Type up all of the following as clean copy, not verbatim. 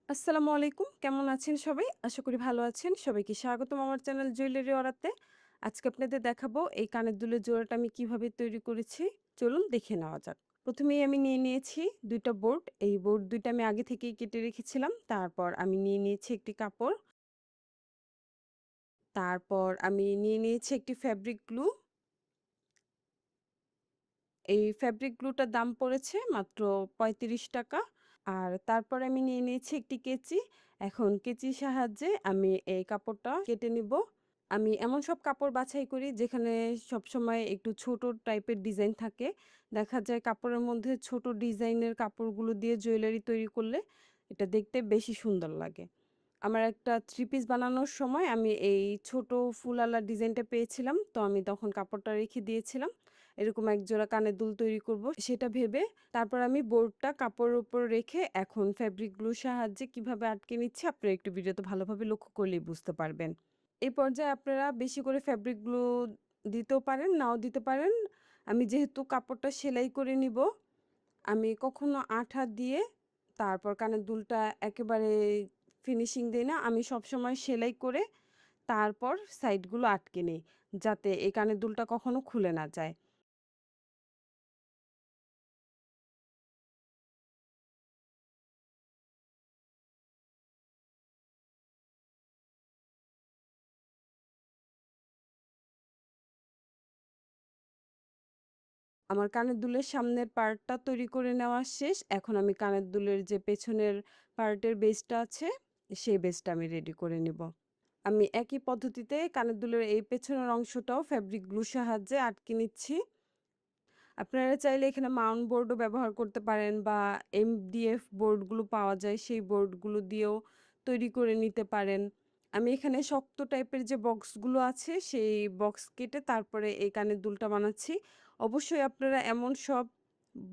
আসসালামু আলাইকুম। কেমন আছেন সবাই? আশা করি ভালো আছেন। সবাইকে স্বাগতম আমার চ্যানেল জুয়েলারি অরাতে। আজকে আপনাদের দেখাবো এই কানের দুলের জোড়াটা আমি কিভাবে তৈরি করেছি। চলুন দেখে নেওয়া যাক। ১ম এই আমি নিয়ে নিয়েছি ২ টা বোর্ড। এই বোর্ড ২ টা আমি আগে থেকেই কেটে রেখেছিলাম। তারপর আমি নিয়ে নিয়েছি একটি কাপড়। তারপর আমি নিয়ে নিয়েছি একটি ফেব্রিক গ্লু। এই ফেব্রিক গ্লুটার দাম পড়েছে মাত্র ৳৩৫। আর তারপরে আমি নিয়ে নিয়েছি একটি কেচি। এখন কেচির সাহায্যে আমি এই কাপড়টা কেটে নিব। আমি এমন সব কাপড় বাছাই করি যেখানে সবসময় একটু ছোট টাইপের ডিজাইন থাকে। দেখা যায় কাপড়ের মধ্যে ছোট ডিজাইনের কাপড়গুলো দিয়ে জুয়েলারি তৈরি করলে এটা দেখতে বেশি সুন্দর লাগে। আমার একটা থ্রি পিস বানানোর সময় আমি এই ছোট ফুলওয়ালা ডিজাইনটা পেয়েছিলাম। তো আমি তখন কাপড়টা রেখে দিয়েছিলাম। এরকম এক জোড়া কানের দুল তৈরি করব সেটা ভেবে। তারপর আমি বোর্ডটা কাপড়ের উপর রেখে এখন ফেব্রিক গ্লুর সাহায্যে কিভাবে আটকে নিচ্ছি আপনারা একটু ভিডিওতে ভালোভাবে লক্ষ্য করলেই বুঝতে পারবেন। এই পর্যায়ে আপনারা বেশি করে ফেব্রিক গ্লু দিতেও পারেন, নাও দিতে পারেন। আমি যেহেতু কাপড়টা সেলাই করে নিব, আমি কখনো আঠা দিয়ে তারপর কানের দুলটা একেবারে ফিনিশিং দেই না। আমি সবসময় সেলাই করে তারপর সাইডগুলো আটকে নেই। যাতে এই কানের দুলটা কখনো খুলে না যায়। আমার কানের দুলের সামনের পার্টটা তৈরি করে নেওয়া শেষ। এখন আমি কানের দুলের যে পেছনের পার্টের বেসটা আছে, সেই বেসটা আমি রেডি করে নিব। আমি একই পদ্ধতিতে কানের দুলের এই পেছনের অংশটাও ফেব্রিক গ্লুর সাহায্যে আটকে নিচ্ছি। আপনারা চাইলে এখানে মাউন্ট বোর্ডও ব্যবহার করতে পারেন বা এমডিএফ বোর্ডগুলো পাওয়া যায়, সেই বোর্ডগুলো দিয়েও তৈরি করে নিতে পারেন। আমি এখানে শক্ত টাইপের যে বক্সগুলো আছে, সেই বক্স কেটে তারপরে এই কানের দুলটা বানাচ্ছি। অবশ্যই আপনারা এমন সব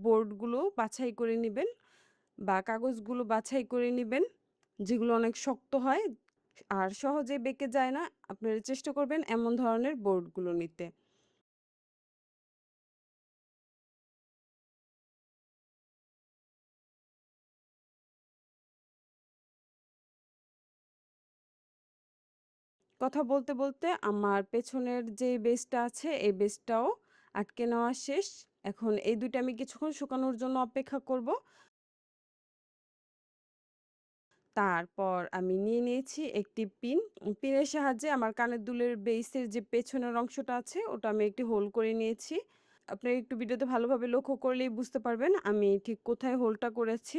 বোর্ডগুলো বাছাই করে নিবেন বা কাগজগুলো বাছাই করে নিবেন, যেগুলো অনেক শক্ত হয় আর সহজে বেঁকে যায় না। আপনারা চেষ্টা করবেন এমন ধরনের বোর্ডগুলো নিতে। কথা বলতে, বলতে আমার পেছনের যে বেসটা আছে এই বেসটাও আটকে নেওয়া শেষ। এখন এই ২ টা আমি কিছুক্ষণ শুকানোর জন্য অপেক্ষা করব। তারপর আমি নিয়ে নিয়েছি একটি পিন। পিনের সাহায্যে আমার কানের দুলের বেইসের যে পেছনের অংশটা আছে ওটা আমি একটি হোল করে নিয়েছি। আপনি একটু ভিডিওতে ভালোভাবে লক্ষ্য করলেই বুঝতে পারবেন আমি ঠিক কোথায় হোলটা করেছি।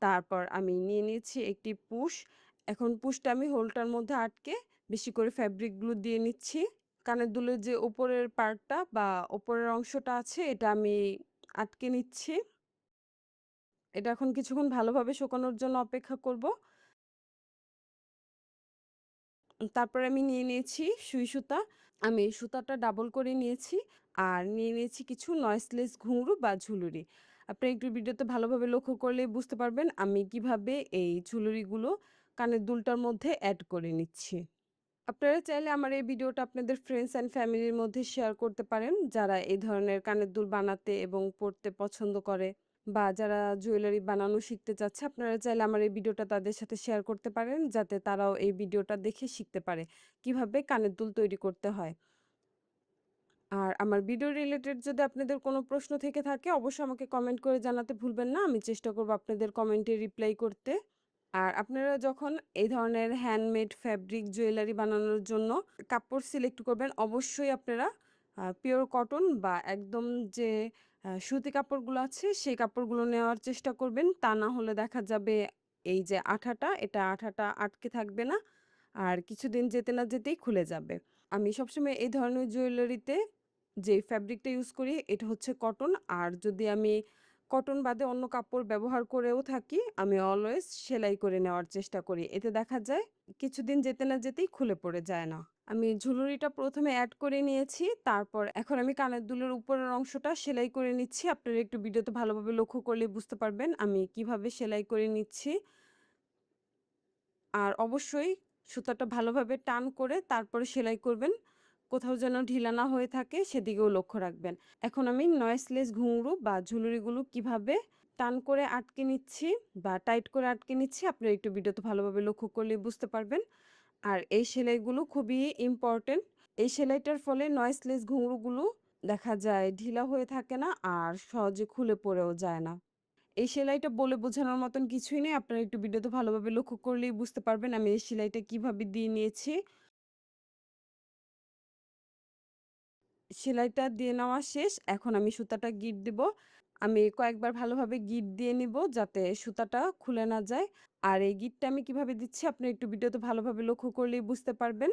তারপর আমি নিয়ে নিয়েছি একটি পুশ। এখন পুশটা আমি হোলটার মধ্যে আটকে বেশি করে ফেব্রিক গ্লু দিয়ে নিচ্ছি। কানের দুলের যে উপরের পার্টটা বা উপরের অংশটা আছে এটা আমি আটকে নিচ্ছি। এটা এখন কিছুক্ষণ ভালোভাবে শুকানোর জন্য অপেক্ষা করব। তারপরে আমি নিয়ে নিয়েছি সুই সুতা। আমি এই সুতাটা ডাবল করে নিয়েছি। আর নিয়ে নিয়েছি কিছু নয়েসলেস ঘুঙরু বা ঝুলুরি। আপনি একটু ভিডিওতে ভালোভাবে লক্ষ্য করলেই বুঝতে পারবেন আমি কিভাবে এই ঝুলুরিগুলো কানের দুলটার মধ্যে এড করে নিচ্ছি। আপনারা চাইলে আমার এই ভিডিওটা আপনাদের ফ্রেন্ডস অ্যান্ড ফ্যামিলির মধ্যে শেয়ার করতে পারেন, যারা এই ধরনের কানের দুল বানাতে এবং পড়তে পছন্দ করে বা যারা জুয়েলারি বানানো শিখতে চাচ্ছে। আপনারা চাইলে আমার এই ভিডিওটা তাদের সাথে শেয়ার করতে পারেন, যাতে তারাও এই ভিডিওটা দেখে শিখতে পারে কিভাবে কানের দুল তৈরি করতে হয়। আর আমার ভিডিও রিলেটেড যদি আপনাদের কোনো প্রশ্ন থেকে থাকে অবশ্যই আমাকে কমেন্ট করে জানাতে ভুলবেন না। আমি চেষ্টা করব আপনাদের কমেন্টে রিপ্লাই করতে। আর আপনারা যখন এই ধরনের হ্যান্ডমেড ফ্যাব্রিক জুয়েলারি বানানোর জন্য কাপড় সিলেক্ট করবেন, অবশ্যই আপনারা পিওর কটন বা একদম যে সুতি কাপড়গুলো আছে সেই কাপড়গুলো নেওয়ার চেষ্টা করবেন। তা না হলে দেখা যাবে এই যে আঠাটা, এটা আঠাটা আটকে থাকবে না। আর কিছুদিন যেতে না যেতেই খুলে যাবে। আমি সবসময় এই ধরনের জুয়েলারিতে যে ফ্যাব্রিকটা ইউজ করি এটা হচ্ছে কটন। আর যদি আমি কটন বাদে অন্য কাপড় ব্যবহার করেও থাকি, আমি অলওয়েজ সেলাই করে নেওয়ার চেষ্টা করি। এতে দেখা যায় কিছুদিন যেতে না যেতেই খুলে পড়ে যায় না। আমি ঝুলুরিটা ১ম এ এড করে নিয়েছি। তারপর এখন আমি কানের দুলের উপরের অংশটা সেলাই করে নিচ্ছি। আপনারা একটু ভিডিওতে ভালোভাবে লক্ষ্য করলেই বুঝতে পারবেন আমি কিভাবে সেলাই করে নিচ্ছি। আর অবশ্যই সুতাটা ভালোভাবে টান করে তারপরে সেলাই করবেন। কোথাও যেন ঢিলা না হয়ে থাকে সেদিকেও লক্ষ্য রাখবেন। এখন আমি নয়েসলেস ঘুঙরু বা ঝুলুরিগুলো কিভাবে টান করে আটকে নিচ্ছি বা টাইট করে আটকে নিচ্ছি। আপনারা একটু ভিডিওতে ভালোভাবে লক্ষ্য করলেই বুঝতে পারবেন। আর এই সেলাইগুলো খুবই ইম্পোর্টেন্ট। এই সেলাইটার ফলে নয়েসলেস ঘুঙরুগুলো দেখা যায় ঢিলা হয়ে থাকে না আর সহজে খুলে পড়েও যায় না। এই সেলাইটা বলে বোঝানোর মতন কিছুই নেই। আপনারা একটু ভিডিওতে ভালোভাবে লক্ষ্য করলেই বুঝতে পারবেন আমি এই সেলাইটা কিভাবে দিয়ে নিয়েছি। সেলাইটা দিয়ে নেওয়া শেষ। এখন আমি সুতাটা গিঁট দিব। আমি কয়েকবার ভালোভাবে গিঁট দিয়ে নিব যাতে সুতাটা খুলে না যায়। আর এই গিঁটটা আমি কিভাবে দিচ্ছি আপনি একটু ভিডিওতে ভালোভাবে লক্ষ্য করলেই বুঝতে পারবেন।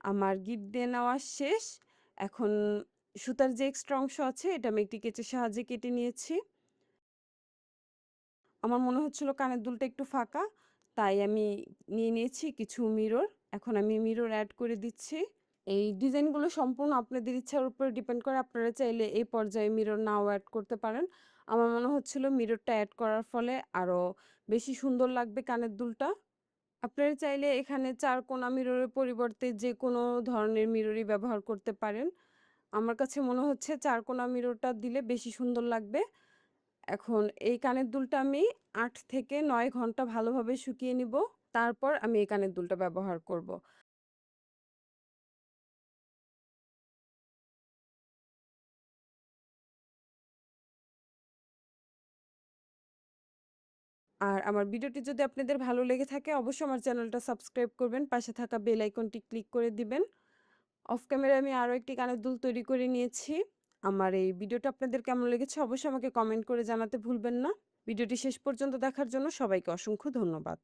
আমার গিঁট দিয়ে নেওয়া শেষ। এখন সুতার যে এক্সট্রা অংশ আছে এটা আমি একটি কেঁচের সাহায্যে কেটে নিয়েছি। আমার মনে হচ্ছিল কানের দুলটা একটু ফাঁকা। তাই আমি নিয়ে নিয়েছি কিছু মিরর। এখন আমি মিরর এড করে দিচ্ছি। এই ডিজাইনগুলো সম্পূর্ণ আপনাদের ইচ্ছার উপরে ডিপেন্ড করে। আপনারা চাইলে এই পর্যায়ে মিরর নাও এড করতে পারেন। আমার মনে হচ্ছিল মিররটা এড করার ফলে আরো বেশি সুন্দর লাগবে কানের দুলটা। আপনারা চাইলে এখানে ৪ কোনা মিররের পরিবর্তে যেকোনো ধরনের মিররই ব্যবহার করতে পারেন। আমার কাছে মনে হচ্ছে ৪ কোনা মিররটা দিলে বেশি সুন্দর লাগবে। এখন এই কানের দুলটা আমি ৮ থেকে ৯ ঘন্টা ভালোভাবে শুকিয়ে নিব। তারপর আমি এই কানের দুলটা ব্যবহার করব। আর আমার ভিডিওটি যদি আপনাদের ভালো লেগে থাকে অবশ্যই আমার চ্যানেলটা সাবস্ক্রাইব করবেন। পাশে থাকা বেল আইকনটি ক্লিক করে দিবেন। অফ ক্যামেরায় আমি আরো একটি কানের দুল তৈরি করে নিয়েছি। আমার এই ভিডিওটা আপনাদের কেমন লেগেছে অবশ্যই আমাকে কমেন্ট করে জানাতে ভুলবেন না। ভিডিওটি শেষ পর্যন্ত দেখার জন্য সবাইকে অসংখ্য ধন্যবাদ।